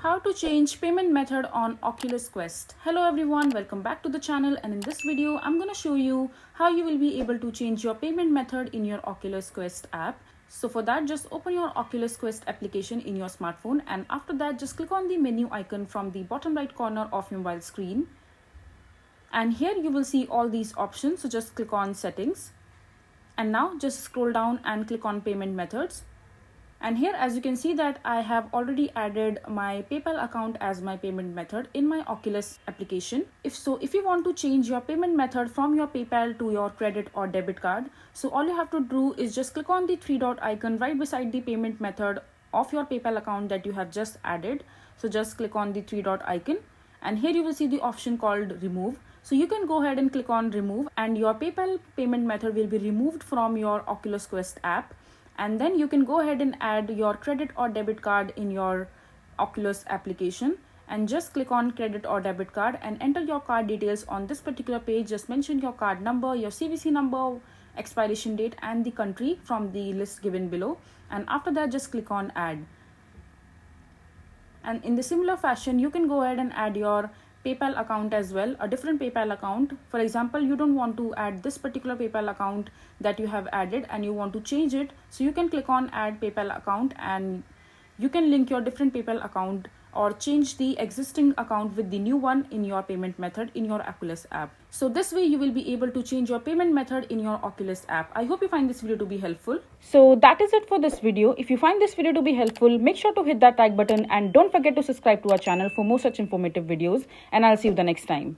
How to change payment method on Oculus Quest. Hello everyone, welcome back to the channel, and in this video I'm going to show you how you will be able to change your payment method in your Oculus Quest app. So for that, just open your Oculus Quest application in your smartphone, and after that just click on the menu icon from the bottom right corner of your mobile screen. And here you will see all these options, so just click on settings. And now just scroll down and click on payment methods. And here, as you can see, that I have already added my PayPal account as my payment method in my Oculus application. If you want to change your payment method from your PayPal to your credit or debit card, so all you have to do is just click on the three dot icon right beside the payment method of your PayPal account that you have just added. So just click on the three dot icon, and here you will see the option called remove. So you can go ahead and click on remove, and your PayPal payment method will be removed from your Oculus Quest app. And then you can go ahead and add your credit or debit card in your Oculus application, and just click on credit or debit card and enter your card details on this particular page. Just mention your card number, your CVC number, expiration date, and the country from the list given below. And after that, just click on add. And in the similar fashion, you can go ahead and add your PayPal account as well, a different PayPal account. For example, you don't want to add this particular PayPal account that you have added and you want to change it, so you can click on add PayPal account, and you can link your different PayPal account or change the existing account with the new one in your payment method in your Oculus app. So this way you will be able to change your payment method in your Oculus app. I hope you find this video to be helpful. So that is it for this video. If you find this video to be helpful, make sure to hit that like button and don't forget to subscribe to our channel for more such informative videos, and I'll see you the next time.